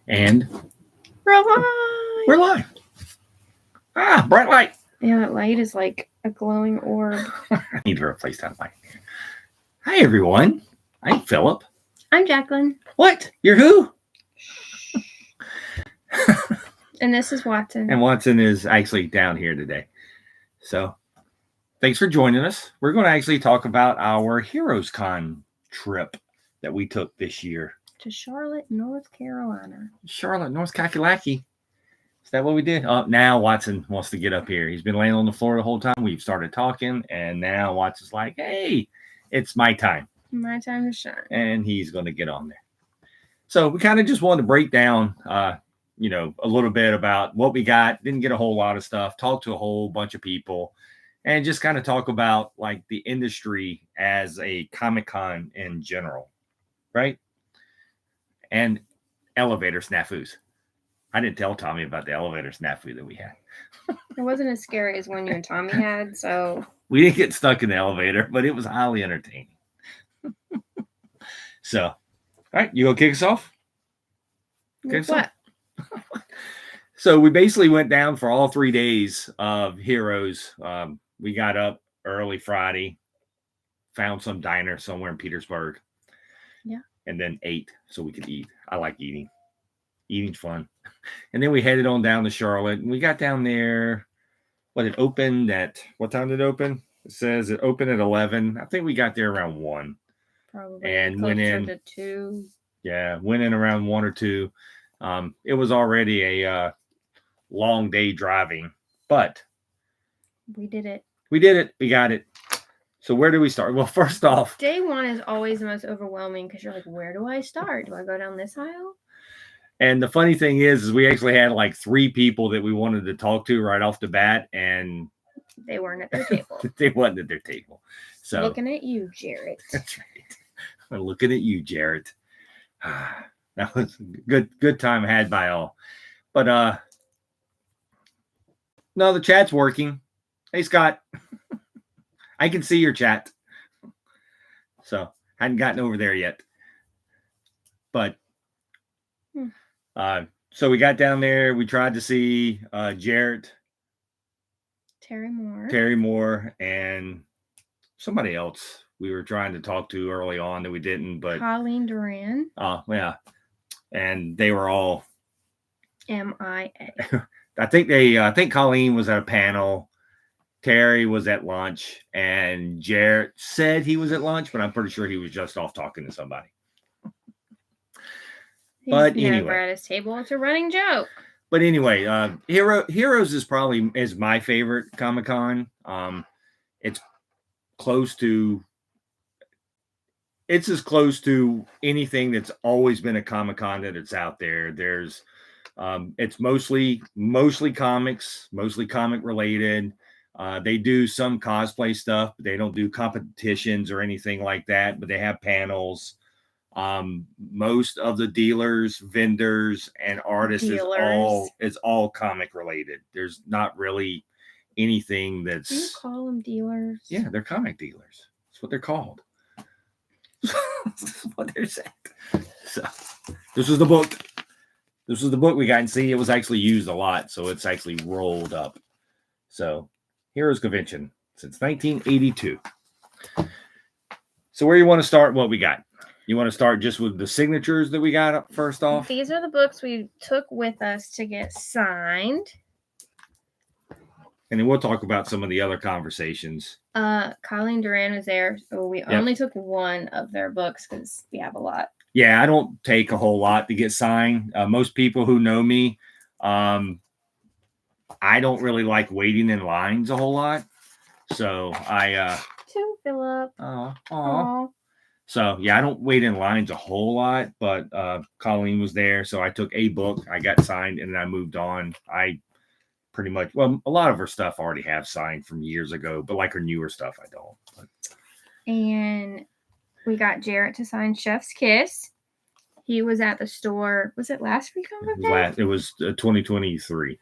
And We're we're alive. live. Ah, bright light. Yeah, that light is like a glowing orb. I need to replace that light. Hi, everyone. I'm Philip. I'm Jaclyn. What? You're who? And this is Watson. And Watson is actually down here today. So thanks for joining us. We're going to actually talk about our Heroes Con trip that we took this year. To Charlotte, North Carolina. Charlotte, North Kakalaki. Is that what we did? Oh, now Watson wants to get up here. He's been laying on the floor the whole time. We've started talking, and now Watson's like, hey, it's my time. My time to shine. And he's going to get on there. So we kind of just wanted to break down, a little bit about what we got. Didn't get a whole lot of stuff. Talked to a whole bunch of people. And just kind of talk about, like, the industry as a Comic-Con in general. Right? And elevator snafus. I didn't tell Tommy about the elevator snafu that we had. It wasn't as scary as one you and Tommy had, so. We didn't get stuck in the elevator, but it was highly entertaining. So, all right, you gonna kick us off? What? So we basically went down for all 3 days of Heroes. We got up early Friday, found some diner somewhere in Petersburg. Yeah. And then ate so we could eat. I like eating. Eating's fun. And then we headed on down to Charlotte, and we got down there. It opened at, what time did it open? It says it opened at 11. I think we got there around 1. Probably. And went in to 2. Yeah, went in around 1 or 2. It was already a long day driving, but we did it. We did it. We got it. So where do we start? Well, first off, day 1 is always the most overwhelming because you're like, where do I start? Do I go down this aisle? And the funny thing is we actually had like 3 people that we wanted to talk to right off the bat, and they weren't at their table. They weren't at their table. So looking at you, Jarrett. That's right. I'm looking at you, Jarrett. That was a good time had by all. But no, the chat's working. Hey, Scott. I can see your chat. So hadn't gotten over there yet. But so we got down there. We tried to see Jarrett, Terry Moore, and somebody else we were trying to talk to early on that we didn't. But Colleen Duran. Oh, yeah. And they were all MIA. I think Colleen was at a panel. Terry was at lunch, and Jarrett said he was at lunch, but I'm pretty sure he was just off talking to somebody. But anyway, at his table, it's a running joke. But anyway, Heroes is my favorite Comic-Con. It's as close to anything that's always been a Comic-Con that it's out there. There's it's mostly comics, mostly comic related. They do some cosplay stuff, but they don't do competitions or anything like that, but they have panels. Most of the dealers, vendors, and artists is all comic related. There's not really anything that's. Do you call them dealers? Yeah, they're comic dealers. That's what they're called. This is what they're saying. So this was the book. This was the book we got, and see, it was actually used a lot, so it's actually rolled up. So Heroes Convention since 1982. So where you want to start? What we got? You want to start just with the signatures that we got up first off? These are the books we took with us to get signed. And then we'll talk about some of the other conversations. Colleen Duran was there. So we only took one of their books because we have a lot. Yeah, I don't take a whole lot to get signed. Most people who know me, I don't really like waiting in lines a whole lot. So To Philip. Aww. So, yeah, I don't wait in lines a whole lot, but Colleen was there, so I took a book, I got signed, and then I moved on. I pretty much, a lot of her stuff I already have signed from years ago, but like her newer stuff, I don't. But. And we got Jarrett to sign Chef's Kiss. He was at the store. Was it last Free Comic Book Day? It was 2023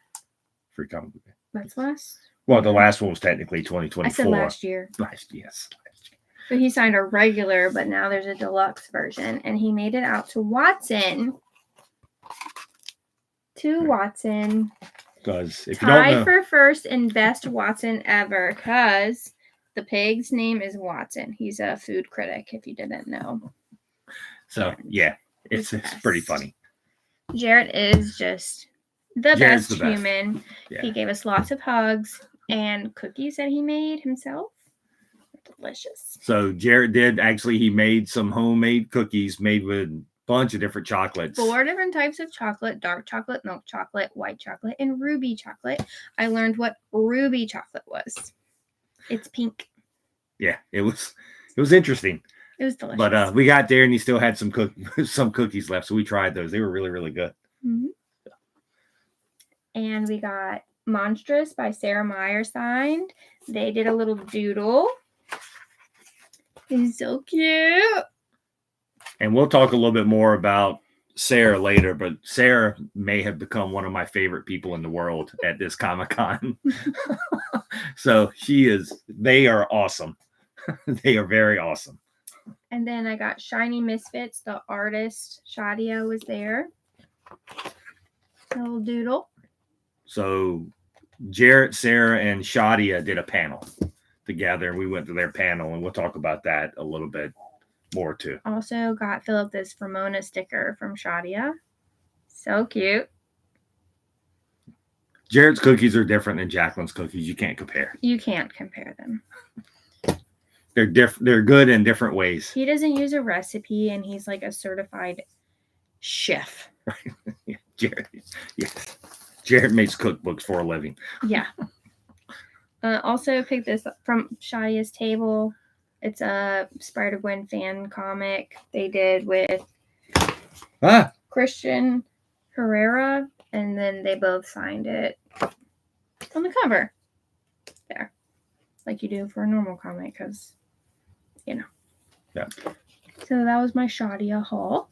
Free Comic Book Day. That's last? Well, the last one was technically 2024. I said last year. Yes. So he signed a regular, but now there's a deluxe version, and he made it out to Watson. to Watson. Because if you don't Tied know, for first and best Watson ever, because the pig's name is Watson. He's a food critic, if you didn't know. so And yeah, it's pretty best. funny. Jarrett is just the Jared's best the best. human. Yeah. He gave us lots of hugs and cookies that he made himself. Delicious. So Jared did actually, he made some homemade cookies made with a bunch of different chocolates. 4 different types of chocolate: dark chocolate, milk chocolate, white chocolate, and ruby chocolate. I learned what ruby chocolate was. It's pink. Yeah, it was interesting. It was delicious. But we got there and he still had some cookies left, so we tried those. They were really, really good. Mm-hmm. And we got Monstrous by Sarah Meyer signed. They did a little doodle. He's so cute. And we'll talk a little bit more about Sarah later, but Sarah may have become one of my favorite people in the world at this Comic-Con. So they are awesome. They are very awesome. And then I got Shiny Misfits. The artist, Shadia, was there. A little doodle. So Jarrett, Sarah, and Shadia did a panel together. We went to their panel, and we'll talk about that a little bit more too. Also got Phillip this Ramona sticker from Shadia. So cute. Jarrett's cookies are different than Jaclyn's cookies. You can't compare. You can't compare them. They're different. They're good in different ways. He doesn't use a recipe, and he's like a certified chef. Yeah, Jared. Yes. Jared makes cookbooks for a living. Yeah. Also picked this up from Shadia's table. It's a Spider-Gwen fan comic they did with Christian Herrera, and then they both signed it on the cover. There. Like you do for a normal comic, because, you know. Yeah. So that was my Shadia haul.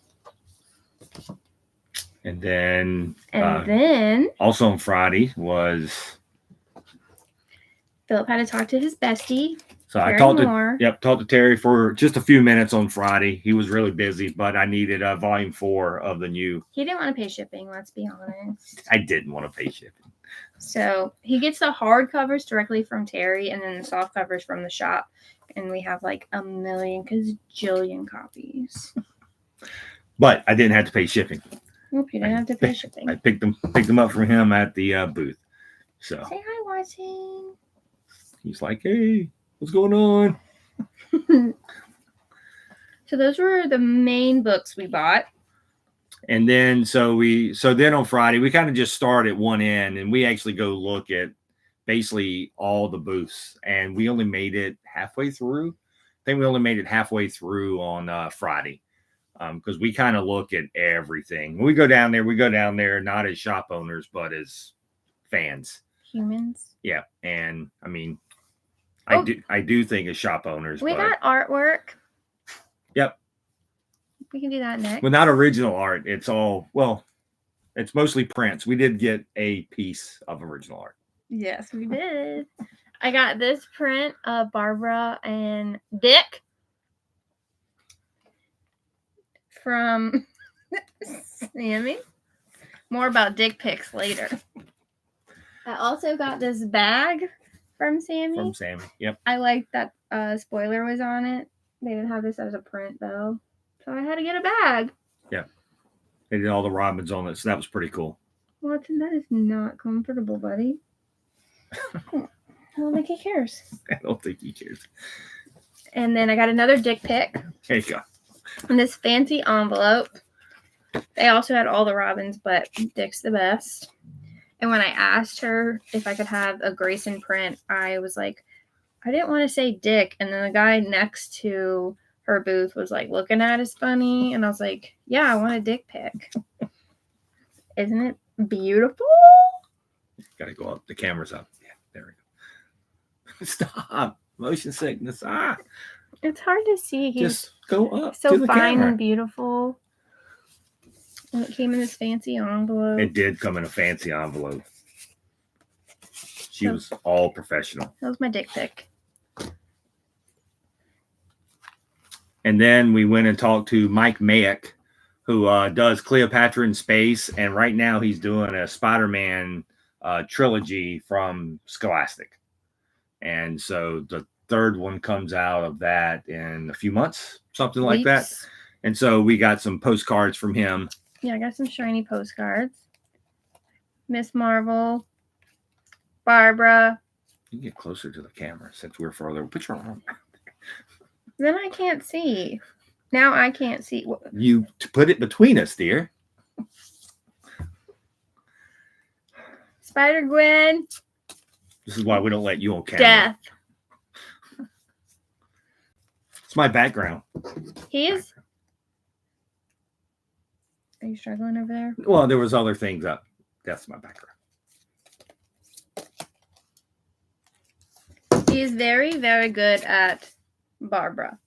And then also on Friday was Phillip had to talk to his bestie. So I talked to Terry for just a few minutes on Friday. He was really busy, but I needed volume 4 of the new. He didn't want to pay shipping, let's be honest. I didn't want to pay shipping. So he gets the hard covers directly from Terry and then the soft covers from the shop. And we have like a million gazillion copies. But I didn't have to pay shipping. Nope, you didn't have to pay shipping. I picked them up from him at the booth. So say hi, Watson. He's like, hey, what's going on? So those were the main books we bought. And then so then on Friday we kind of just start at one end and we actually go look at basically all the booths, and we only made it halfway through. I think we only made it halfway through on Friday. Because we kind of look at everything. When we go down there not as shop owners, but as fans. Humans. Yeah. And I mean, I do think as shop owners. We got artwork. Yep. We can do that next. Well, not original art. It's it's mostly prints. We did get a piece of original art. Yes, we did. I got this print of Barbara and Dick from Sammy. More about dick pics later. I also got this bag from Sammy. Yep. I like that spoiler was on it. They didn't have this as a print though, so I had to get a bag. Yeah. They did all the Robins on it, so that was pretty cool. Watson, that is not comfortable, buddy. I don't think he cares. I don't think he cares. And then I got another dick pic. There you go. In this fancy envelope. They also had all the Robins, but Dick's the best. And when I asked her if I could have a Grayson print, I was like, I didn't want to say Dick. And then the guy next to her booth was like looking at us funny. And I was like, yeah, I want a dick pic. Isn't it beautiful? Gotta go up. The camera's up. Yeah, there we go. Stop. Motion sickness. It's hard to see. Just go up. So to the fine camera. and beautiful. And it came in this fancy envelope. It did come in a fancy envelope. She was all professional. That was my dick pic. And then we went and talked to Mike Mayock who does Cleopatra in Space, and right now he's doing a Spider-Man trilogy from Scholastic, and so the third one comes out of that in a few months, something like that. Weeks. And so we got some postcards from him. Yeah, I got some shiny postcards. Miss Marvel, Barbara. You can get closer to the camera since we're farther. Put your arm. Then I can't see. Now I can't see. You put it between us, dear. Spider-Gwen. This is why we don't let you on camera. Death. It's my background. He's. Are you struggling over there? Well, there was other things up. That's my background. He is very, very good at Barbara,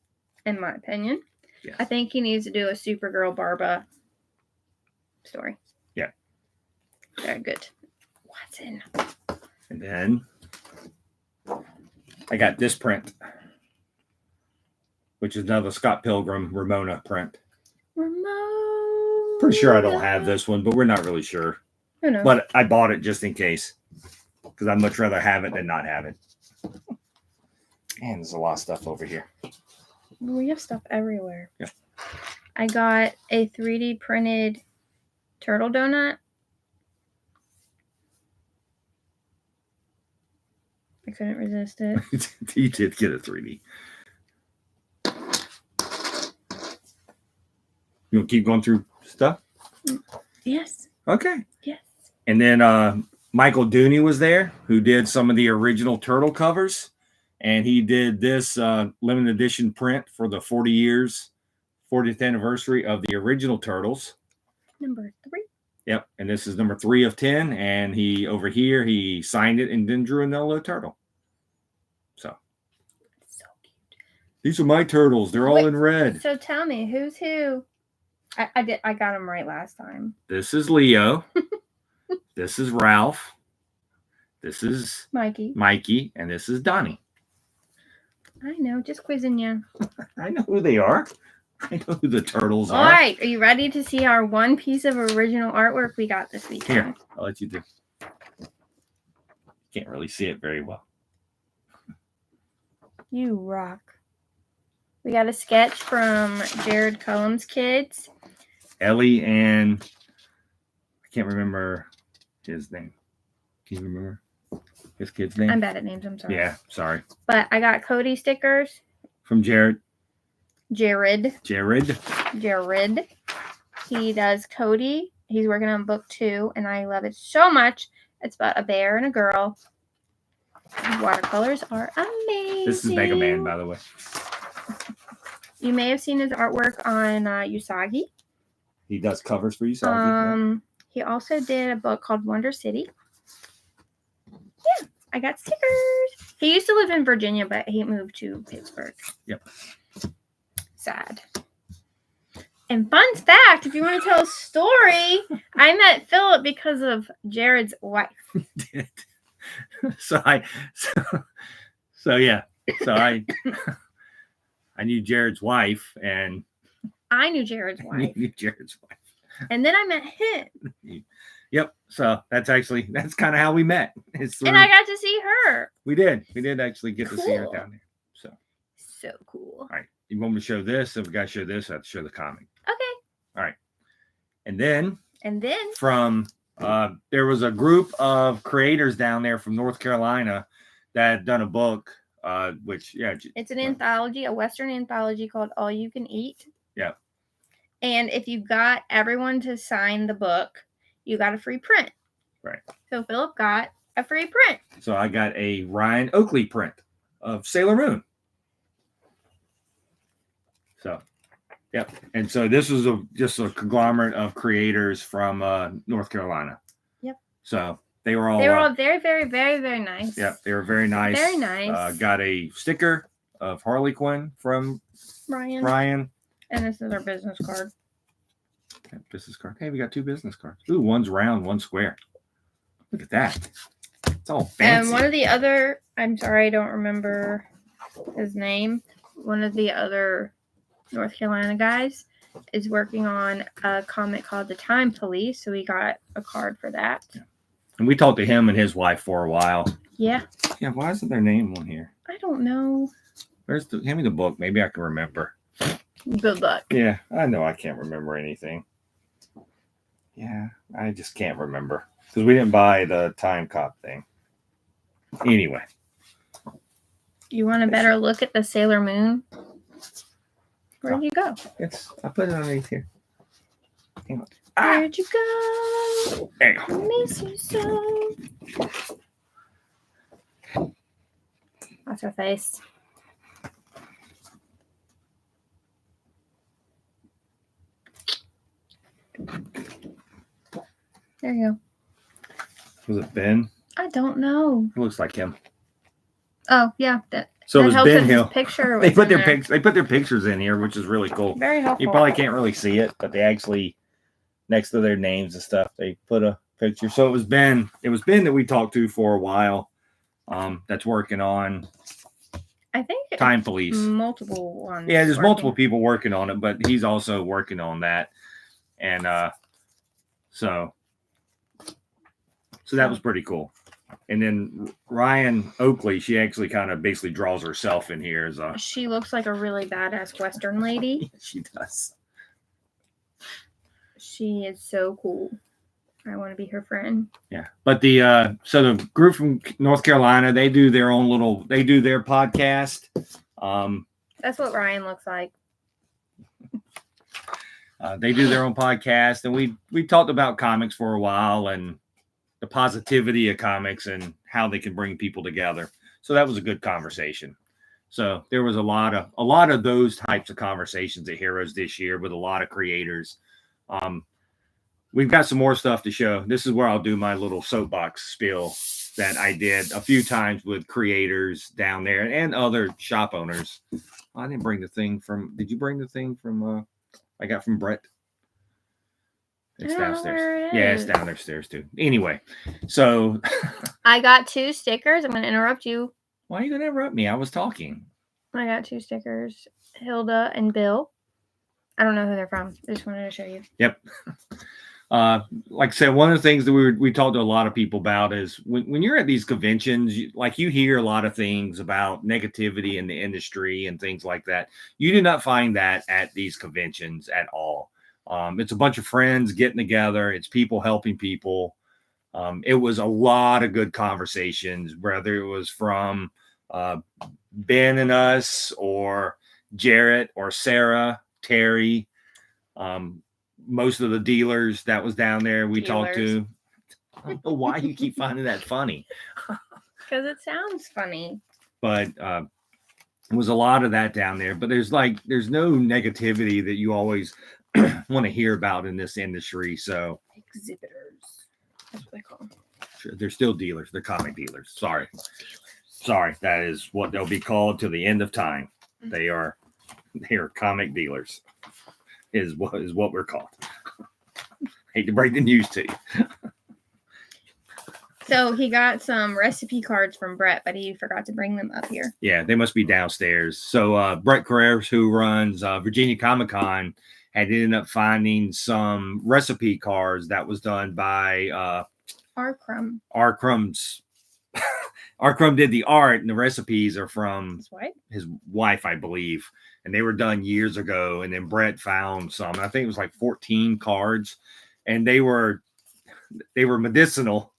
in my opinion. Yes. I think he needs to do a Supergirl Barbara story. Yeah. Very good. Watson. And then I got this print, which is another Scott Pilgrim Ramona print. Ramona. Pretty sure I don't have this one, but we're not really sure. Who knows? But I bought it just in case, because I'd much rather have it than not have it. And there's a lot of stuff over here. We have stuff everywhere. Yeah. I got a 3D printed turtle donut. I couldn't resist it. You did get a 3D. You want to keep going through stuff? Yes. Okay. Yes. And then Michael Dooney was there, who did some of the original turtle covers. And he did this limited edition print for the 40th anniversary of the original Turtles. Number 3. Yep. And this is number 3 of 10. And over here, he signed it and then drew another turtle. So cute. These are my turtles. They're all in red. So tell me, who's who? I got them right last time. This is Leo. This is Ralph. This is Mikey. And this is Donnie. I know, just quizzing you. I know who they are. I know who the turtles are. All right, are you ready to see our one piece of original artwork we got this weekend? Here, I'll let you do. Can't really see it very well. You rock. We got a sketch from Jared Cullum's kids. Ellie and I can't remember his name. Can you remember his kid's name? I'm bad at names, I'm sorry. Yeah, sorry. But I got Cody stickers. From Jared. Jared. He does Cody. He's working on book 2, and I love it so much. It's about a bear and a girl. Watercolors are amazing. This is Mega Man, by the way. You may have seen his artwork on Usagi. He does covers for Usagi. He also did a book called Wonder City. Yeah, I got stickers. He used to live in Virginia, but he moved to Pittsburgh. Yep. Sad. And fun fact, if you want to tell a story, I met Philip because of Jared's wife. So I knew Jared's wife, and I knew Jared's wife. You knew Jared's wife. And then I met him. Yep. So that's kind of how we met. And I got to see her. We did actually get to see her down there. So cool. All right. You want me to show this? If we got to show this, I have to show the comic. Okay. All right. And then from there was a group of creators down there from North Carolina that had done a book, it's an anthology, a Western anthology called All You Can Eat. Yeah. And if you got everyone to sign the book, you got a free print. Right. So Philip got a free print. So I got a Ryan Oakley print of Sailor Moon. So, yep. And so this was just a conglomerate of creators from North Carolina. Yep. So they were all very, very, very, very nice. Yeah, they were very nice. Very nice. Got a sticker of Harley Quinn from Ryan. And this is our business card. Business card. Hey, we got 2 business cards. Ooh, one's round, one's square. Look at that. It's all fancy. And one of the other, I'm sorry, I don't remember his name. One of the other North Carolina guys is working on a comic called The Time Police, so we got a card for that. Yeah. And we talked to him and his wife for a while. Yeah. Yeah, why isn't their name on here? I don't know. Hand me the book. Maybe I can remember. Good luck. Yeah, I know I can't remember anything. Yeah, I just can't remember. Because we didn't buy the Time Cop thing. Anyway. You want a better look at the Sailor Moon? Where'd you go? I put it underneath here. Hang on. Where'd you go? There you go. I miss you so. That's her face. There you go. Was it Ben? I don't know. It looks like him. Oh yeah, So it was Ben Hill. Picture They put their pictures in here, which is really cool. Very helpful. You probably can't really see it, but they actually, next to their names and stuff, they put a picture. So it was Ben. It was Ben that we talked to for a while. That's working on. I think Time Police. Multiple ones. Yeah, there's multiple people working on it, but he's also working on that, and so that was pretty cool. And then Ryan Oakley, she actually kind of basically draws herself in here as a. She looks like a really badass Western lady. She does. She is so cool. I want to be her friend. Yeah, but the group from North Carolina, they do their podcast. That's what Ryan looks like. They do their own podcast, and we talked about comics for a while and the positivity of comics and how they can bring people together. So that was a good conversation. So there was a lot of those types of conversations at Heroes this year with a lot of creators. We've got some more stuff to show. This is where I'll do my little soapbox spiel that I did a few times with creators down there and other shop owners. I didn't bring the thing from. Did you bring the thing from? I got from Brett. It's downstairs. Yeah, it's down there stairs too. Anyway, so I got 2 stickers. I'm going to interrupt you. Why are you going to interrupt me? I was talking. I got 2 stickers. Hilda and Bill. I don't know who they're from. I just wanted to show you. Yep. Like I said, one of the things that we talked to a lot of people about is when you're at these conventions, you hear a lot of things about negativity in the industry and things like that. You do not find that at these conventions at all. It's a bunch of friends getting together. It's people helping people. It was a lot of good conversations, whether it was from Ben and us or Jarrett or Sarah, Terry, most of the dealers that was down there we talked to. I don't know why you keep finding that funny. Because it sounds funny. But it was a lot of that down there. But there's no negativity that you always want to hear about in this industry. So exhibitors. That's what they call them. Sure, they're still dealers. They're comic dealers. Sorry. That is what they'll be called to the end of time. They are comic dealers. Is what we're called. Hate to break the news to you. So he got some recipe cards from Brett, but he forgot to bring them up here. Yeah, they must be downstairs. So Brett Carreras, who runs Virginia Comic Con, had ended up finding some recipe cards that was done by R-Crumb. R-Crumb's. R-Crumb did the art, and the recipes are from his wife, I believe. And they were done years ago. And then Brett found some. I think it was like 14 cards. And they were medicinal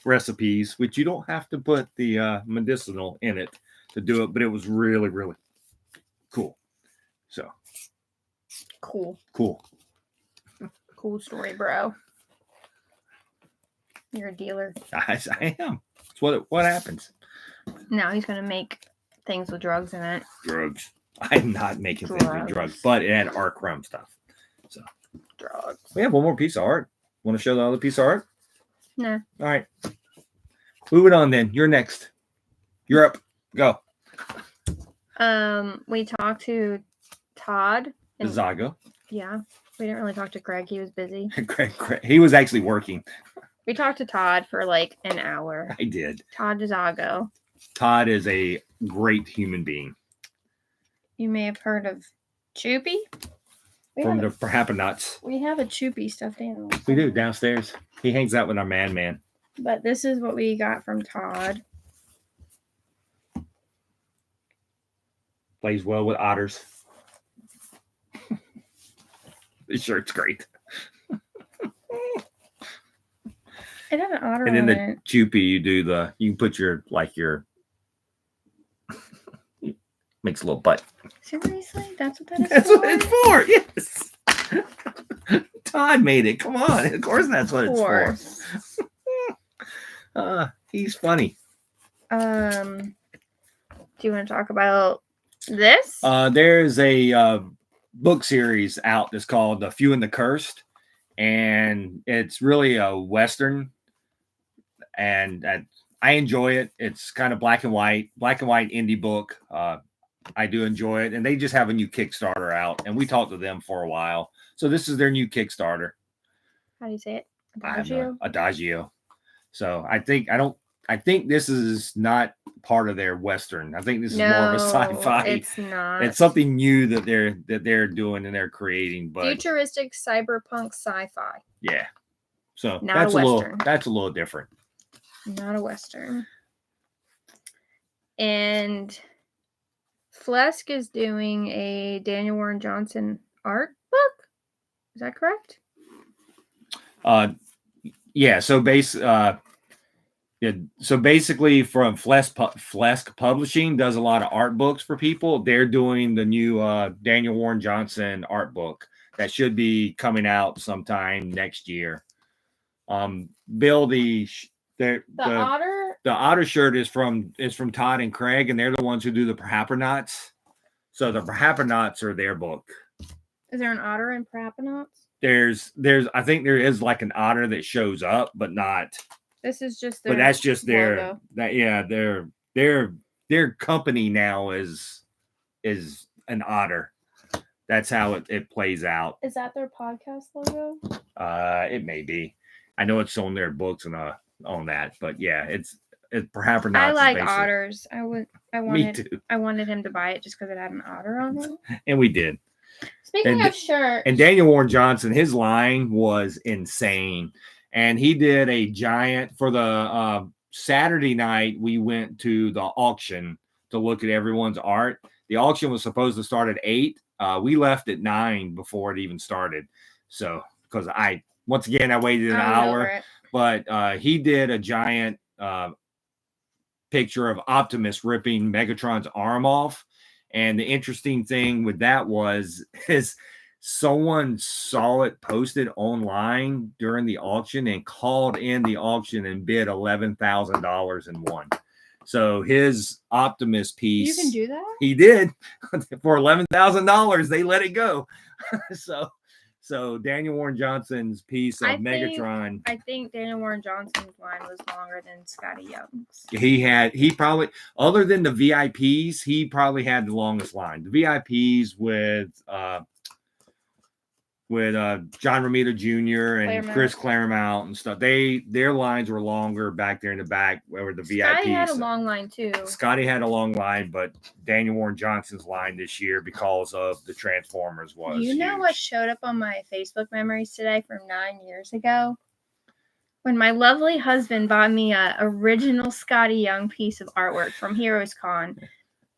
recipes, which you don't have to put the medicinal in it to do it. But it was really, really cool. So. Cool. Cool story, bro. You're a dealer. I am. That's what happens. Now he's going to make things with drugs in it. Drugs. I'm not making things with drugs, but it had R-Crumb stuff. So drugs. We have one more piece of art. Want to show the other piece of art? No. All right. Moving on then. You're next. You're up. Go. We talked to Todd. Zago. Yeah. We didn't really talk to Craig. He was busy. Craig. He was actually working. We talked to Todd for like an hour. I did. Todd Zago. Todd is a great human being. You may have heard of Choopy. from the Perhaps Nuts. We have a Choopy stuffed animal. We do downstairs. He hangs out with our man. But this is what we got from Todd. Plays well with otters. This shirt's great. It has an otter and then on the it. Choopy, you can put your makes a little butt. Seriously? That's what that is That's for? what it's for, yes. Todd made it. Come on. Of course that's what it's for. He's funny. Do you want to talk about this? There's a book series out that's called The Few and the Cursed, and it's really a Western, and I enjoy it. It's kind of black and white indie book. I do enjoy it, and they just have a new Kickstarter out, and we talked to them for a while. So this is their new Kickstarter. How do you say it? Adagio? Adagio. So I think this is not part of their Western. I think this is more of a sci-fi. It's not. It's something new that they're doing and they're creating. But futuristic cyberpunk sci-fi. Yeah. So not that's a little different. Not a Western. And Flesk is doing a Daniel Warren Johnson art book. Is that correct? Yeah. So basically, from Flesk Publishing does a lot of art books for people. They're doing the new Daniel Warren Johnson art book that should be coming out sometime next year. Bill, the otter shirt is from Todd and Craig, and they're the ones who do the Parappanauts. So the Parappanauts are their book. Is there an otter in Parappanauts? There's I think there is like an otter that shows up, but not. This is just their. But that's just their logo. their company now is an otter. That's how it plays out. Is that their podcast logo? It may be. I know it's on their books and on that, but yeah, it's perhaps not. I like otters. Me too. I wanted him to buy it just because it had an otter on it. And we did. Speaking of shirts. And Daniel Warren Johnson, his line was insane. And he did a giant for the Saturday night. We went to the auction to look at everyone's art. The auction was supposed to start at 8. We left at 9 before it even started. So, because I waited an hour, but he did a giant picture of Optimus ripping Megatron's arm off. And the interesting thing with that is someone saw it posted online during the auction and called in the auction and bid $11,000 and won. So his Optimus piece. You can do that? He did. For $11,000, they let it go. So Daniel Warren Johnson's piece of Megatron. I think Daniel Warren Johnson's line was longer than Scotty Young's. He probably, other than the VIPs, he probably had the longest line. The VIPs with John Romita Jr. and Chris Claremont and stuff. Their lines were longer back there in the back where the VIPs. Scotty had a long line too. Scotty had a long line, but Daniel Warren Johnson's line this year because of the Transformers was You know huge. what showed up on my Facebook memories today from 9 years ago? When my lovely husband bought me a original Scotty Young piece of artwork from Heroes Con.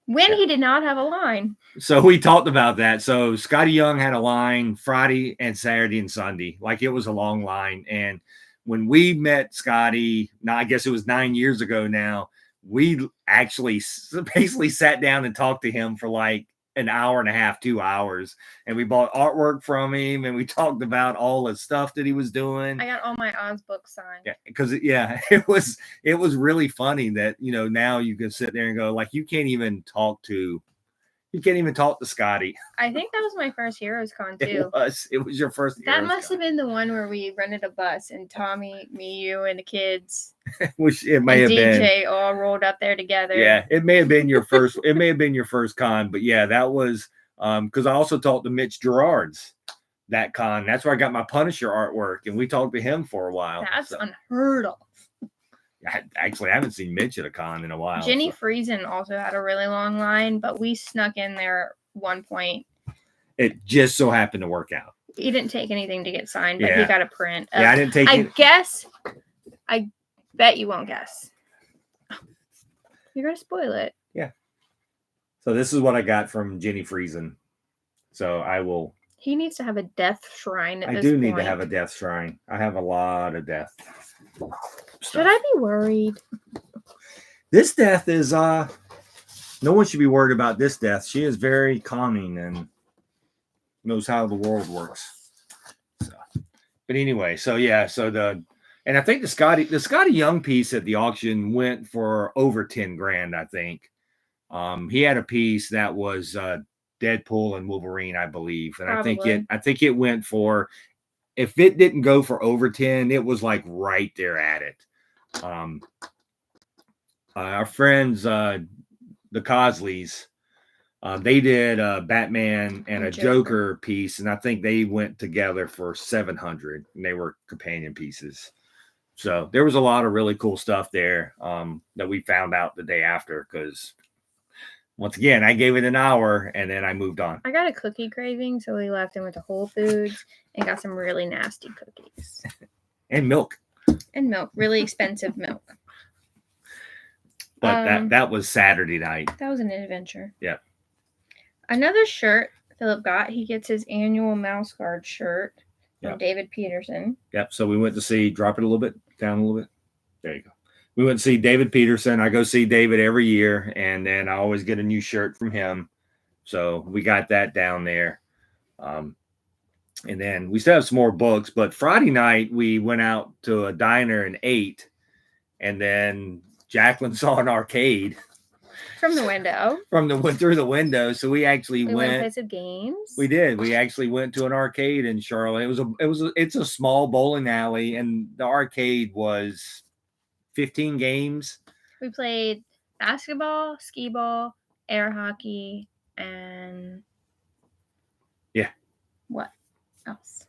When he did not have a line. So we talked about that. So Scotty Young had a line Friday and Saturday and Sunday. Like it was a long line. And when we met Scotty, now I guess it was 9 years ago now, we actually basically sat down and talked to him for like an hour and a half, 2 hours. And we bought artwork from him and we talked about all the stuff that he was doing. I got all my Oz books signed. Yeah, because it was really funny that, now you can sit there and go, like, you can't even talk to Scotty. I think that was my first Heroes Con too. It was your first That Heroes must Con. have been the one where we rented a bus and Tommy, me, you, and the kids. Which it may have DJ been. DJ all rolled up there together. Yeah, it may have been your first. It may have been your first con, but yeah, that was because I also talked to Mitch Gerard's that con. That's where I got my Punisher artwork, and we talked to him for a while. That's unheard of. I haven't seen Mitch at a con in a while. Jenny Friesen also had a really long line, but we snuck in there at one point It just so happened to work out. He didn't take anything to get signed, but he Yeah. got a print. Yeah, I didn't take it. I bet you won't guess. You're going to spoil it. Yeah. So this is what I got from Jenny Friesen. So I will. He needs to have a death shrine at I this do point. need to have a death shrine. I have a lot of death stuff. Should I be worried? This death is no one should be worried about this death. She is very calming and knows how the world works. So, but anyway, so yeah, and I think the Scotty Young piece at the auction went for over 10 grand, I think. He had a piece that was Deadpool and Wolverine, I believe. And Probably. I think it went for, if it didn't go for over 10, it was like right there at it. Our friends, the Cosleys, they did a Batman and a Joker piece, and I think they went together for 700, and they were companion pieces. So there was a lot of really cool stuff there that we found out the day after, because once again, I gave it an hour and then I moved on. I got a cookie craving, so we left and went to Whole Foods and got some really nasty cookies. And milk. And milk. Really expensive milk. But that was Saturday night. That was an adventure. Yeah. Another shirt Philip got. He gets his annual Mouse Guard shirt from Yep. David Peterson. Yep. So we went to see, drop it a little bit, down a little bit. There you go. We went to see David Peterson. I go see David every year, and then I always get a new shirt from him. So we got that down there. And then we still have some more books, but Friday night we went out to a diner and ate, and then Jaclyn saw an arcade from the window. Through the window. So we actually went to play some games. We did. We actually went to an arcade in Charlotte. It's a small bowling alley, and the arcade was 15 games. We played basketball, skee ball, air hockey, and what else?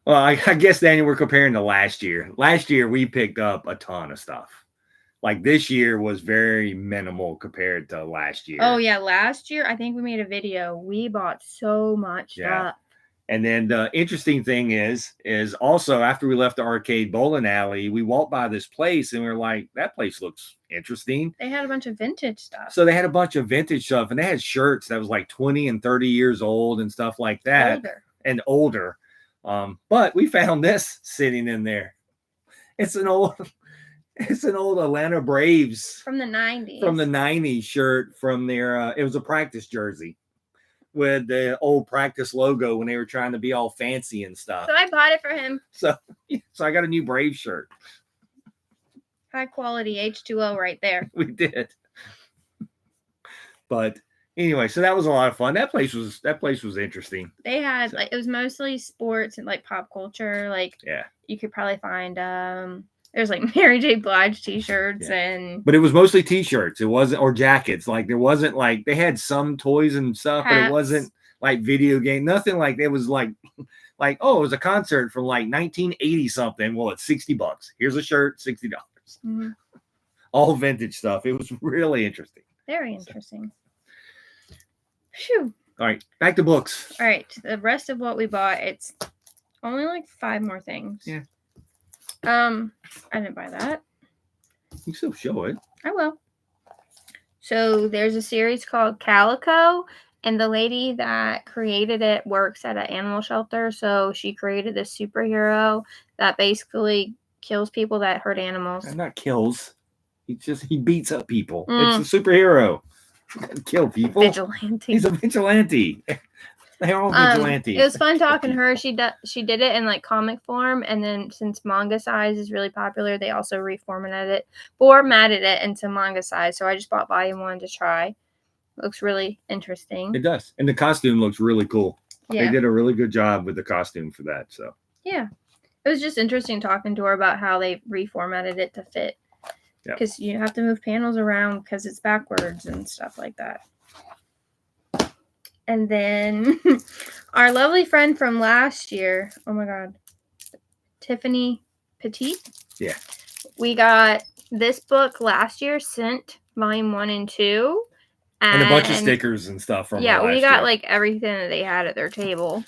Well, I guess, Daniel, we're comparing to last year. Last year, we picked up a ton of stuff. Like, this year was very minimal compared to last year. Oh, yeah. Last year, I think we made a video. We bought so much stuff. And then the interesting thing is also after we left the arcade bowling alley, we walked by this place and we were like, that place looks interesting. They had a bunch of vintage stuff. So they had a bunch of vintage stuff, and they had shirts that was like 20 and 30 years old and stuff like that. Older. But we found this sitting in there. It's an old Atlanta Braves from the 90s. From the 90s shirt from their it was a practice jersey with the old practice logo when they were trying to be all fancy and stuff. So I bought it for him. So I got a new Braves shirt. High quality H2O right there. We did. But anyway, so that was a lot of fun. That place was interesting. They had it was mostly sports and like pop culture. Like you could probably find there's like Mary J. Blige t-shirts but it was mostly t-shirts. It wasn't, or jackets. Like there wasn't like, they had some toys and stuff, hats. But it wasn't like video game, nothing like it was like, oh, it was a concert from like 1980 something. Well, it's $60. Here's a shirt, $60. Mm-hmm. All vintage stuff. It was really interesting. Very interesting. Phew. All right, back to books. All right, the rest of what we bought, it's only like 5 more things. Yeah. I didn't buy that. You can still show it. I will. So there's a series called Calico, and the lady that created it works at an animal shelter. So she created this superhero that basically kills people that hurt animals. And not kills. He beats up people. It's a superhero. Kill people. Vigilante. He's a vigilante. They're all vigilantes. It was fun talking to her. She did it in like comic form, and then since manga size is really popular, they also reformatted it into manga size. So I just bought volume 1 to try. It looks really interesting. It does, and the costume looks really cool. Yeah. They did a really good job with the costume for that. So yeah, it was just interesting talking to her about how they reformatted it to fit. Because you have to move panels around because it's backwards and stuff like that. And then our lovely friend from last year, oh my God, Tiffany Petit. Yeah. We got this book last year, Scent, volume 1 and 2. And a bunch of stickers and stuff from yeah, last we got year. like everything that they had at their table.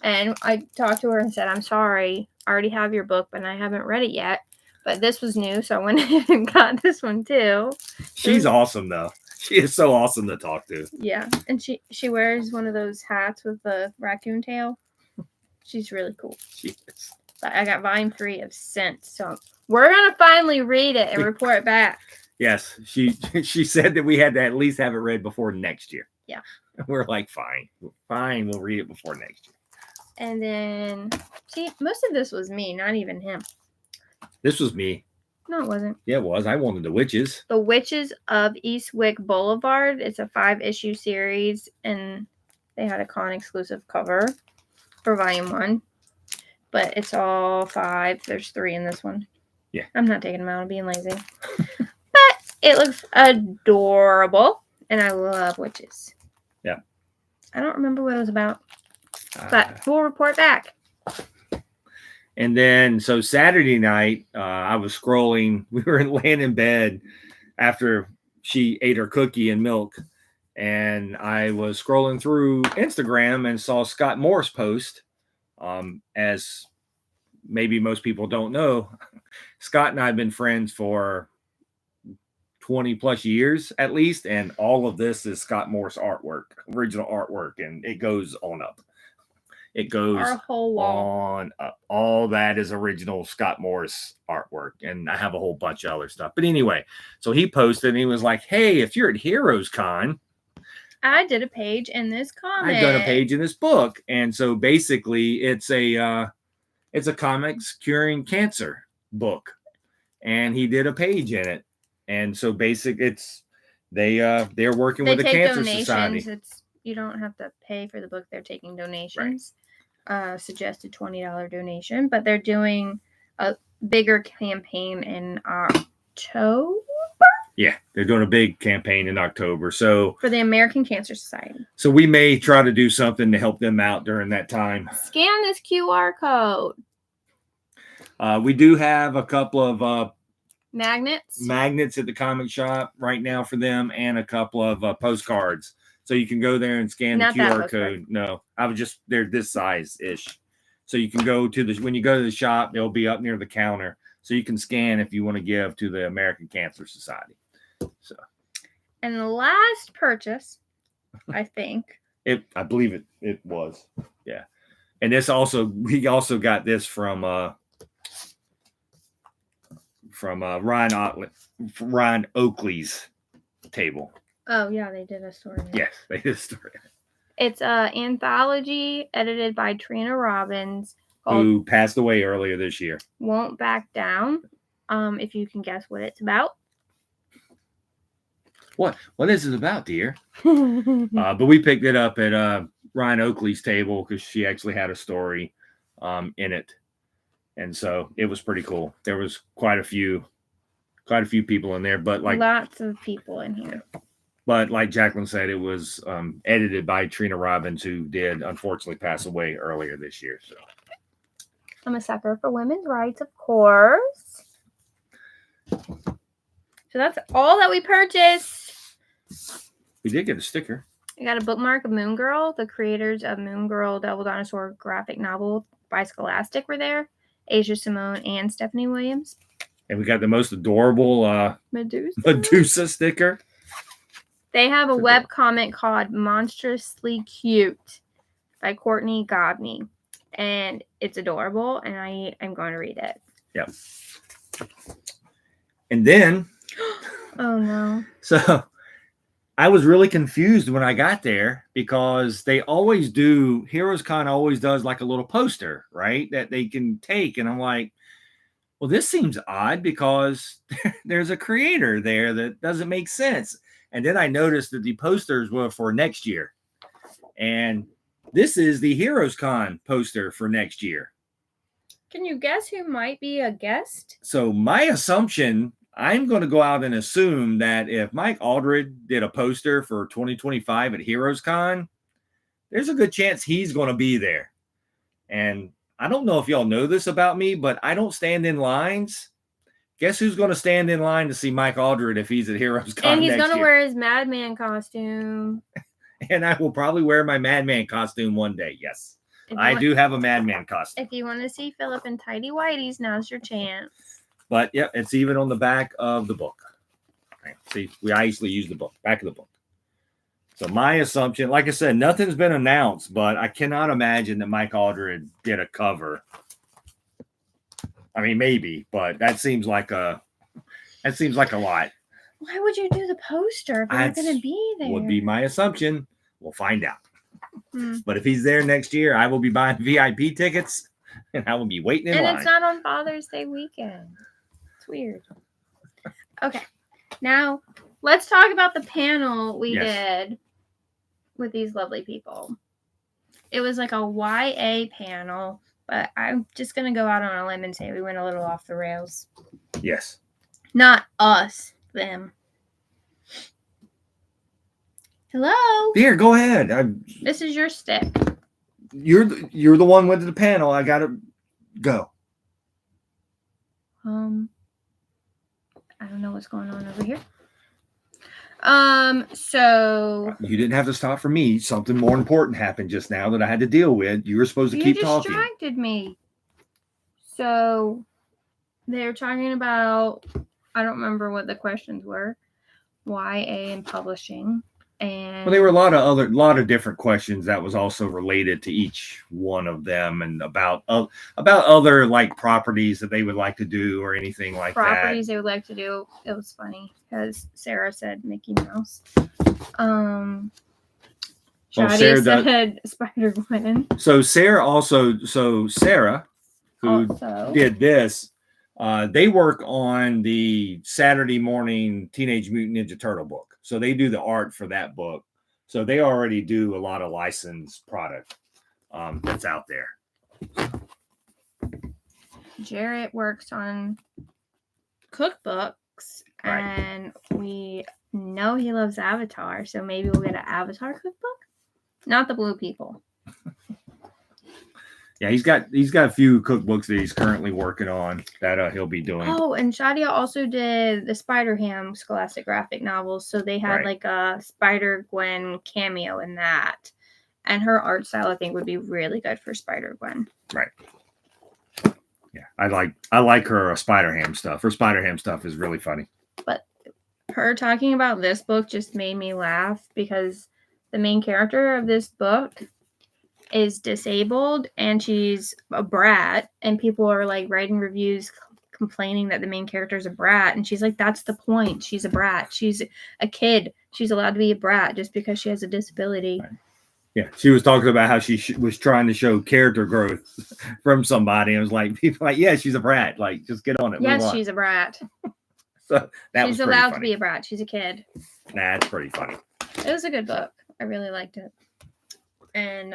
And I talked to her and said, I'm sorry, I already have your book, but I haven't read it yet. But this was new, so I went ahead and got this one too. She's awesome, though. She is so awesome to talk to. Yeah, and she wears one of those hats with the raccoon tail. She's really cool. She is. But I got volume 3 of Sense, so we're gonna finally read it and report back. Yes, she said that we had to at least have it read before next year. Yeah. We're like, fine, we'll read it before next year. And then, see, most of this was me, not even him. This was me. No, it wasn't. Yeah, it was. I wanted the Witches. The Witches of Eastwick Boulevard. It's a 5-issue series, and they had a con exclusive cover for volume 1. But it's all 5. There's 3 in this one. Yeah. I'm not taking them out. I'm being lazy. But it looks adorable, and I love witches. Yeah. I don't remember what it was about, but we'll report back. And then, so Saturday night, I was scrolling. We were laying in bed after she ate her cookie and milk. And I was scrolling through Instagram and saw Scott Morris post. As maybe most people don't know, Scott and I have been friends for 20 plus years at least. And all of this is Scott Morris artwork, original artwork. And it goes on up. It goes Our whole wall. on up. All that is original Scott Morris artwork. And I have a whole bunch of other stuff. But anyway, so he posted and he was like, hey, if you're at Heroes Con, I did a page in this comic. I've done a page in this book. And so basically it's a comics curing cancer book. And he did a page in it. And so they're working with the Cancer Society. You don't have to pay for the book. They're taking donations. Right. Suggested $20 donation, but they're doing a bigger campaign in October. Yeah, they're doing a big campaign in October. So for the American Cancer Society. So we may try to do something to help them out during that time. Scan this QR code. We do have a couple of magnets at the comic shop right now for them, and a couple of postcards. So you can go there and scan the QR code. No, they're this size ish. So you can go when you go to the shop, they'll be up near the counter. So you can scan if you want to give to the American Cancer Society. So. And the last purchase, I think. I believe it was. Yeah. And we also got this from Ryan Oakley's table. Oh, yeah, they did a story. Yes, they did a story. It's an anthology edited by Trina Robbins. Who passed away earlier this year. Won't Back Down. If you can guess what it's about. What is it about, dear? But we picked it up at Ryan Oakley's table because she actually had a story in it. And so it was pretty cool. There was quite a few people in there, but lots of people in here. But like Jaclyn said, it was edited by Trina Robbins, who did unfortunately pass away earlier this year. So I'm a sucker for women's rights, of course. So that's all that we purchased. We did get a sticker. I got a bookmark of Moon Girl. The creators of Moon Girl, Devil Dinosaur graphic novel by Scholastic were there. Asia Simone and Stephanie Williams. And we got the most adorable Medusa sticker. They have a webcomic called Monstrously Cute by Courtney Gobney. And it's adorable, and I'm going to read it. Yep. And then... oh, no. So I was really confused when I got there because they always do... Heroes Con always does like a little poster, right? That they can take. And I'm like, well, this seems odd because there's a creator there that doesn't make sense. And then I noticed that the posters were for next year. And this is the Heroes Con poster for next year. Can you guess who might be a guest? So my assumption, I'm going to go out and assume that if Mike Aldred did a poster for 2025 at Heroes Con, there's a good chance he's going to be there. And I don't know if y'all know this about me, but I don't stand in lines Guess who's going to stand in line to see Mike Aldred if he's at Heroes Con And he's next going to year? wear his Madman costume. And I will probably wear my Madman costume one day. Yes, I do have a Madman costume. If you want to see Phillip in tidy whities, now's your chance. But yeah, it's even on the back of the book. Right. See, I usually use the book, back of the book. So my assumption, like I said, nothing's been announced, but I cannot imagine that Mike Aldred did a cover. I mean, maybe, but that seems like a lot. Why would you do the poster if you're not going to be there? Would be my assumption. We'll find out. But if he's there next year, I will be buying VIP tickets and I will be waiting in line. And it's not on Father's Day weekend. It's weird. Okay. Now, let's talk about the panel we did with these lovely people. It was like a YA panel, but I'm just going to go out on a limb and say we went a little off the rails. Yes. Not us, them. Hello? Here, go ahead. This is your stick. You're the one went to the panel. I got to go. I don't know what's going on over here. So you didn't have to stop for me. Something more important happened just now that I had to deal with. You were supposed to keep talking. You distracted me. So they're talking about, I don't remember what the questions were. YA and publishing. And well, there were a lot of different questions that was also related to each one of them, and about other like properties that they would like to do or anything like that. Properties they would like to do. It was funny because Sarah said Mickey Mouse. Shadia said Spider-Gwen. So Sarah who did this, they work on the Saturday morning Teenage Mutant Ninja Turtle book. So they do the art for that book. So they already do a lot of licensed product that's out there. Jarrett works on cookbooks, and we know he loves Avatar. So maybe we'll get an Avatar cookbook. Not the blue people. Yeah, he's got a few cookbooks that he's currently working on that he'll be doing. Oh, and Shadia also did the Spider-Ham Scholastic graphic novels, so they had like a Spider-Gwen cameo in that. And her art style, I think, would be really good for Spider-Gwen. Right. Yeah, I like her Spider-Ham stuff. Her Spider-Ham stuff is really funny. But her talking about this book just made me laugh because the main character of this book is disabled and she's a brat, and people are like writing reviews complaining that the main character is a brat, and she's like, that's the point. She's a brat. She's a kid. She's allowed to be a brat just because she has a disability. Right. Yeah, she was talking about how she was trying to show character growth from somebody, and it was like, people like, yeah, she's a brat. Like, just get on it. Yes, she's a brat. So she's allowed to be a brat. She's a kid. That's pretty funny. It was a good book. I really liked it. And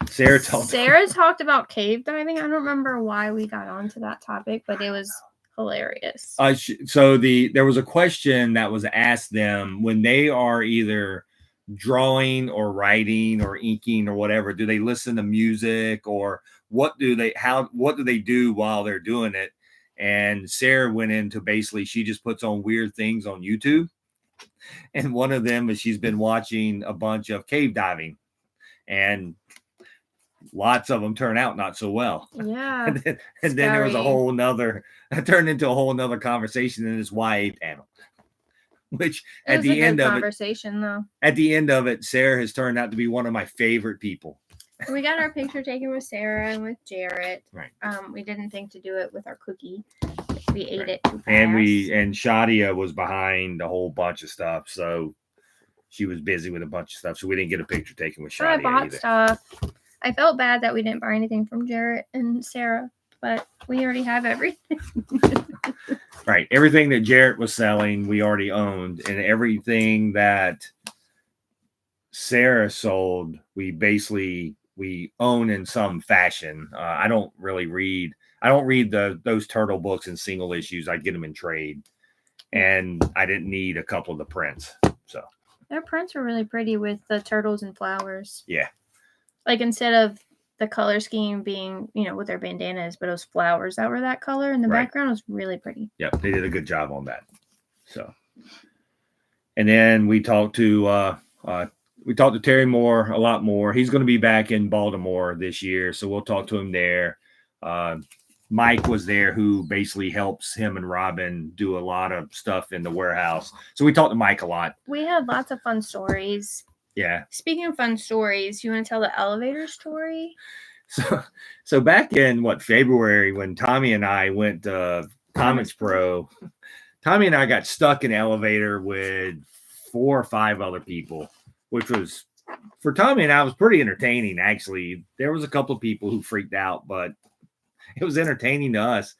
Sarah talked about cave diving. I don't remember why we got onto that topic, but it was hilarious. So there was a question that was asked them when they are either drawing or writing or inking or whatever. Do they listen to music, or what do they do while they're doing it? And Sarah went into basically she just puts on weird things on YouTube. And one of them is she's been watching a bunch of cave diving, and lots of them turn out not so well. Yeah. and then there was turned into a whole nother conversation in this YA panel. Which at the end of it, Sarah has turned out to be one of my favorite people. We got our picture taken with Sarah and with Jarrett. Right. We didn't think to do it with our cookie. We ate it too fast. And Shadia was behind a whole bunch of stuff, so she was busy with a bunch of stuff, so we didn't get a picture taken with Shadia. I bought stuff. I felt bad that we didn't buy anything from Jarrett and Sarah, but we already have everything. Right. Everything that Jarrett was selling, we already owned, and everything that Sarah sold, we own in some fashion. I don't read those turtle books in single issues. I get them in trade, and I didn't need a couple of the prints. So their prints were really pretty with the turtles and flowers. Yeah. Like instead of the color scheme being, with their bandanas, but it was flowers that were that color in the background. It was really pretty. Yep, they did a good job on that. So, and then we talked to Terry Moore a lot more. He's going to be back in Baltimore this year, so we'll talk to him there. Mike was there, who basically helps him and Robin do a lot of stuff in the warehouse. So we talked to Mike a lot. We had lots of fun stories. Yeah. Speaking of fun stories, you want to tell the elevator story? So back in February, when Tommy and I went to Comics Pro, Tommy and I got stuck in an elevator with 4 or 5 other people, which was, for Tommy and I, was pretty entertaining. Actually, there was a couple of people who freaked out, but it was entertaining to us.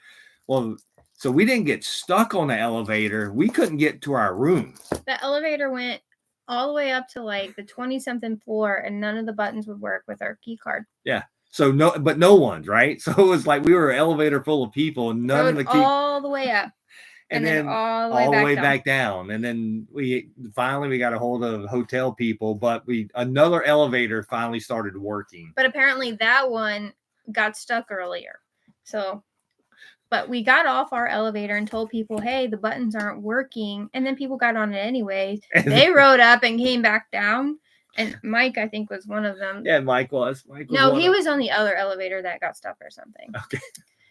Well, so we didn't get stuck on the elevator. We couldn't get to our room. The elevator went all the way up to like the 20-something floor, and none of the buttons would work with our key card. Yeah. So no one's, right? So it was like we were an elevator full of people, and none of the key all the way up. And then all the way back down. And then we finally got a hold of hotel people, but another elevator finally started working. But apparently that one got stuck earlier. So, but we got off our elevator and told people, hey, the buttons aren't working. And then people got on it anyway. They rode up and came back down. And Mike, I think, was one of them. Yeah, Mike was. No, he was on the other elevator that got stuck or something. Okay.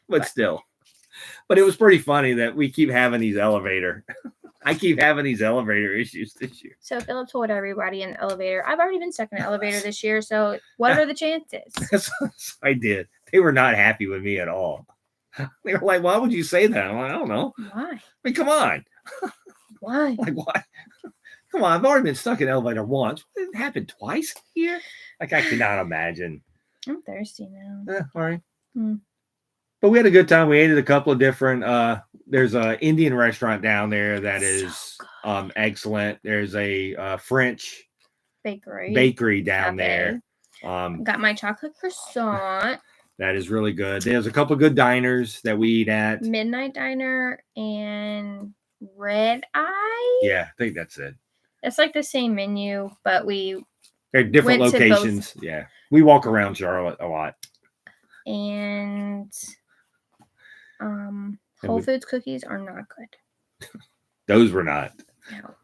But still. But it was pretty funny that we keep having these I keep having these elevator issues this year. So Phillip told everybody in the elevator, I've already been stuck in an elevator this year, so what are the chances? I did. They were not happy with me at all. They were like, why would you say that? I'm like, I don't know. Why? I mean, come on. Why? Like, why? Come on, I've already been stuck in an elevator once. It happened twice here? Like, I cannot imagine. I'm thirsty now. All right. But we had a good time. We ate at a couple of different there's an Indian restaurant down there that is excellent. There's a French bakery down there. Got my chocolate croissant. That is really good. There's a couple of good diners that we eat at. Midnight Diner and Red Eye. Yeah, I think that's it. It's like the same menu, but they're different locations. Yeah. We walk around Charlotte a lot. And Whole Foods cookies are not good. Those were not. No.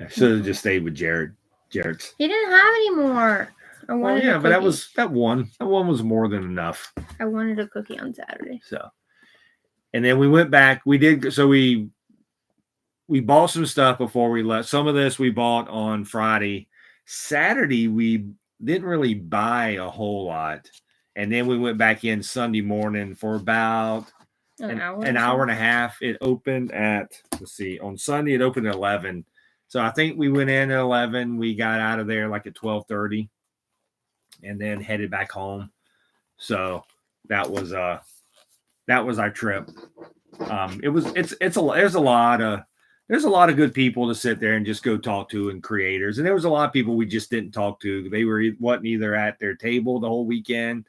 I should have just stayed with Jared's. He didn't have any more. But that one was more than enough. I wanted a cookie on Saturday. So, and then we went back. We bought some stuff before we left. Some of this we bought on Friday. Saturday we didn't really buy a whole lot. And then we went back in Sunday morning for about an hour and a half. It opened at, on Sunday, it opened at 11. So I think we went in at 11. We got out of there like at 12:30 and then headed back home. So that was our trip. There's a lot of good people to sit there and just go talk to, and creators. And there was a lot of people we just didn't talk to. They wasn't either at their table the whole weekend,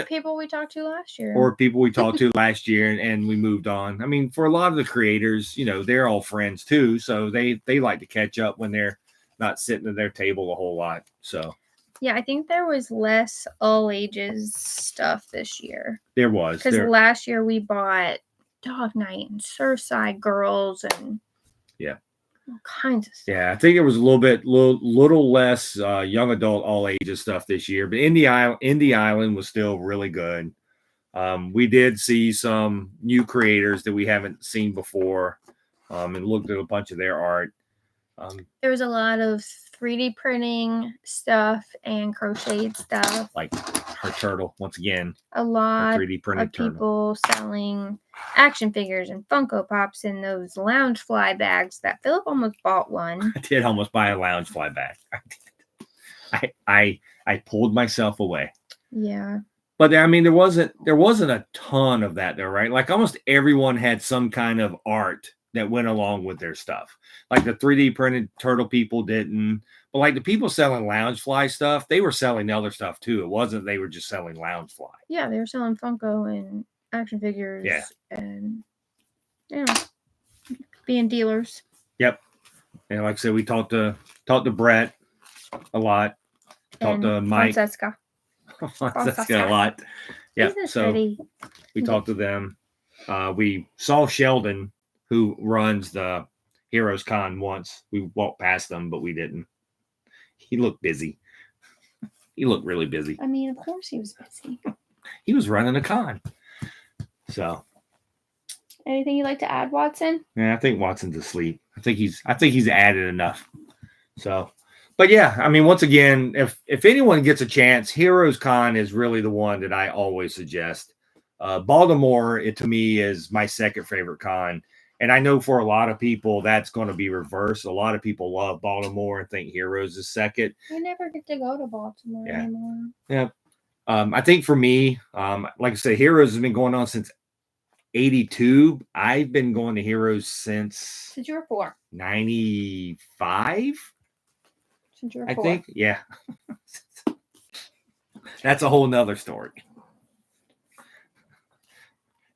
people we talked to last year. Or people we talked to last year and we moved on. I mean, for a lot of the creators, they're all friends too. So they like to catch up when they're not sitting at their table a whole lot. So yeah, I think there was less all ages stuff this year. There was. Because last year we bought Dog Night and Surfside Girls and all kinds of stuff. Yeah, I think it was a little less young adult all ages stuff this year, but Indie Island was still really good. We did see some new creators that we haven't seen before, and looked at a bunch of their art. There was a lot of 3D printing stuff and crocheted stuff. Like her turtle, once again. A lot 3D printed of people selling action figures and Funko Pops in those lounge fly bags that Phillip almost bought one. I did almost buy a lounge fly bag. I pulled myself away. Yeah. But I mean, there wasn't a ton of that there, right? Like almost everyone had some kind of art that went along with their stuff. Like the 3D printed turtle people didn't, but like the people selling lounge fly stuff, they were selling other stuff too. It wasn't they were just selling lounge fly. Yeah, they were selling Funko and action figures. Yeah. And being dealers. Yep. And like I said, we talked to Brett a lot. talked to Mike. Francesca. Francesca a lot. Yeah. So we talked to them. We saw Sheldon, who runs the Heroes Con, once. We walked past them, but we didn't. He looked busy. He looked really busy. I mean, of course he was busy. He was running a con. So. Anything you'd like to add, Watson? Yeah, I think Watson's asleep. I think he's added enough. So, but yeah, I mean, once again, if anyone gets a chance, Heroes Con is really the one that I always suggest. Baltimore, to me, is my second favorite con. And I know for a lot of people, that's going to be reversed. A lot of people love Baltimore and think Heroes is second. We never get to go to Baltimore anymore. Yeah. I think for me, like I said, Heroes has been going on since 82. I've been going to Heroes since you were 4. 95. Since you were 4. I think, yeah. That's a whole nother story.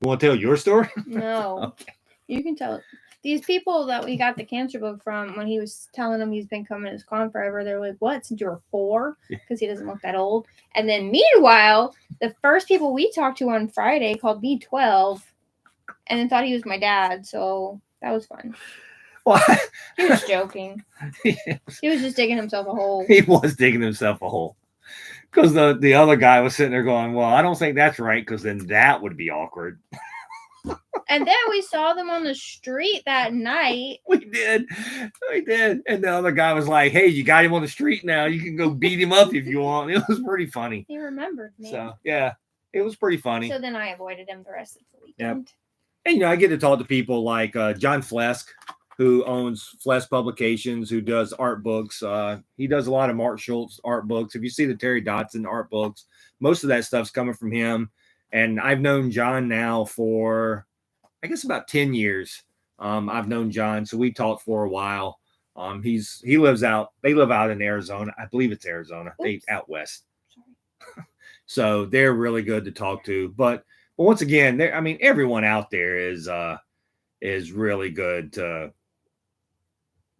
You want to tell your story? No. Okay. You can tell it. These people that we got the cancer book from, when he was telling them he's been coming to his con forever, they're like, what, since you were 4? Because he doesn't look that old. And then meanwhile, the first people we talked to on Friday called me 12 and then thought he was my dad. So that was fun. Well, he was joking. He was just digging himself a hole. He was digging himself a hole. Because the other guy was sitting there going, well, I don't think that's right, because then that would be awkward. And then we saw them on the street that night. We did. And the other guy was like, hey, you got him on the street now. You can go beat him up if you want. It was pretty funny. He remembered me. So, yeah, it was pretty funny. So then I avoided him the rest of the weekend. Yep. And, I get to talk to people like John Flesk, who owns Flesk Publications, who does art books. He does a lot of Mark Schultz art books. If you see the Terry Dotson art books, most of that stuff's coming from him. And I've known John now for, I guess, about 10 years. I've known John, so we talked for a while. They live out in Arizona. I believe it's Arizona. They out west. So they're really good to talk to. But once again, everyone out there is really good to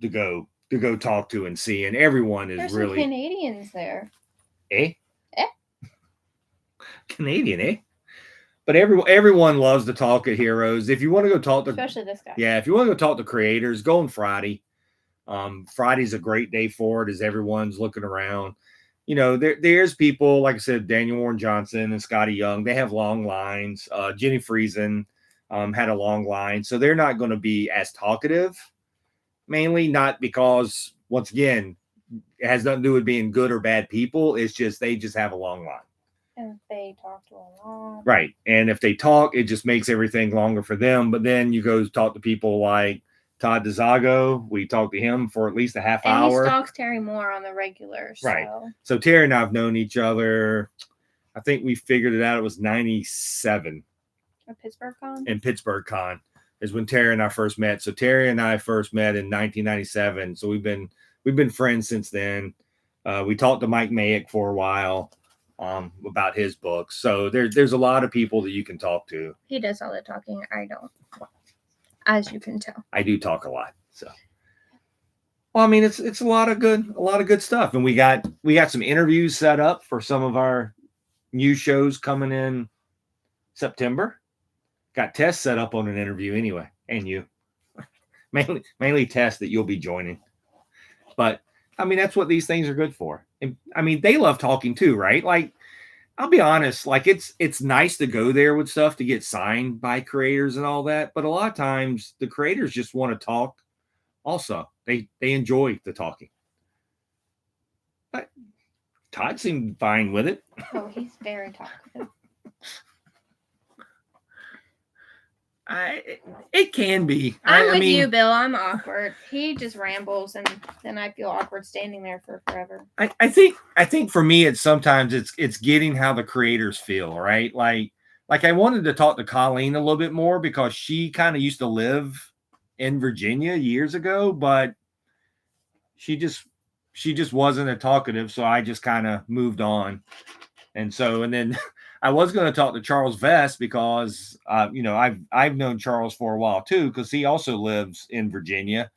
go talk to and see. And everyone is There's really some Canadians there. Canadian, eh? But everyone loves to talk at Heroes. If you want to go talk to, especially this guy. Yeah, if you want to go talk to creators, go on Friday. Friday's a great day for it, as everyone's looking around. There's people, like I said, Daniel Warren Johnson and Scotty Young. They have long lines. Jenny Friesen had a long line. So they're not going to be as talkative, mainly not because, once again, it has nothing to do with being good or bad people. It's just they just have a long line. And they talk to a lot. Right. And if they talk, it just makes everything longer for them. But then you go talk to people like Todd DeZago. We talked to him for at least a half hour. And he stalks Terry Moore on the regular. So. Right. So Terry and I have known each other. I think we figured it out. It was 97. At Pittsburgh Con? In Pittsburgh Con is when Terry and I first met. So Terry and I first met in 1997. So we've been friends since then. We talked to Mike Mayick for a while. About his books. So there's a lot of people that you can talk to. He does all the talking. I don't. As you can tell. I do talk a lot. So well, it's a lot of good stuff. And we got some interviews set up for some of our new shows coming in September. Got Tess set up on an interview anyway, and you. Mainly Tess that you'll be joining. But that's what these things are good for. And they love talking too, right? Like, I'll be honest, like it's nice to go there with stuff to get signed by creators and all that. But a lot of times the creators just want to talk. Also, they enjoy the talking. But Todd seemed fine with it. Oh, he's very talkative. It can be. I'm with you, Bill. I'm awkward. He just rambles, and then I feel awkward standing there for forever. I think for me, it's sometimes it's getting how the creators feel, right? Like I wanted to talk to Colleen a little bit more because she kind of used to live in Virginia years ago, but she just wasn't a talkative, so I just kind of moved on. And then I was going to talk to Charles Vest because, I've known Charles for a while too, because he also lives in Virginia,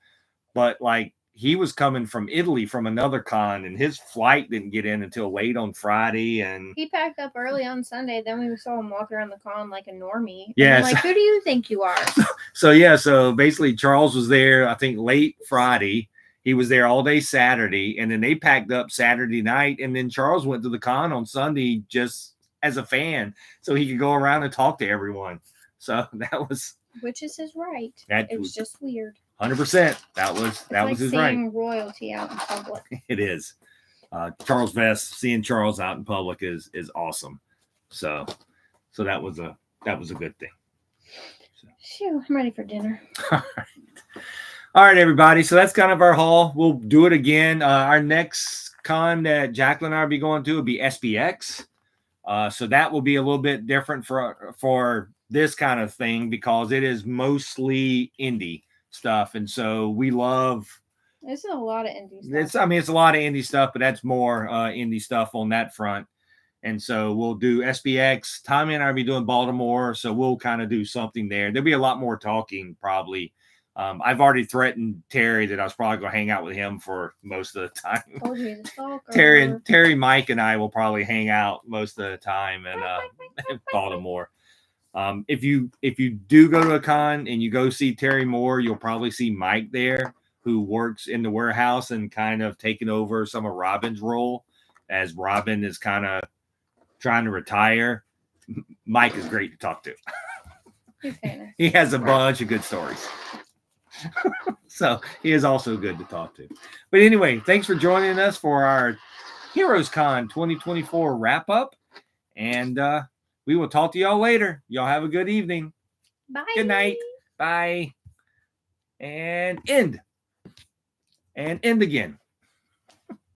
but like he was coming from Italy from another con, and his flight didn't get in until late on Friday. And he packed up early on Sunday. Then we saw him walking around the con like a normie. Yeah, And I'm like, who do you think you are? So basically Charles was there, I think late Friday. He was there all day Saturday, and then they packed up Saturday night, and then Charles went to the con on Sunday just as a fan, so he could go around and talk to everyone. So that was, which is his right. That it was just weird. 100%. That was like his right. Seeing royalty out in public. It is. Charles Vest, seeing Charles out in public is awesome. So that was a good thing. So. Phew, I'm ready for dinner. All right, everybody. So that's kind of our haul. We'll do it again. Our next con that Jaclyn and I will be going to will be SPX. So that will be a little bit different for this kind of thing because it is mostly indie stuff. And so we love... It's a lot of indie stuff. It's a lot of indie stuff, but that's more indie stuff on that front. And so we'll do SPX. Tommy and I will be doing Baltimore, so we'll kind of do something there. There'll be a lot more talking probably. I've already threatened Terry that I was probably going to hang out with him for most of the time. Told you he's a stalker. Terry, Mike, and I will probably hang out most of the time in Baltimore. If you do go to a con and you go see Terry Moore, you'll probably see Mike there, who works in the warehouse and kind of taking over some of Robin's role as Robin is kind of trying to retire. Mike is great to talk to. He has a bunch of good stories. So he is also good to talk to. But anyway, thanks for joining us for our Heroes Con 2024 wrap up. And we will talk to y'all later. Y'all have a good evening. Bye. Good night. Bye. And end. And end again.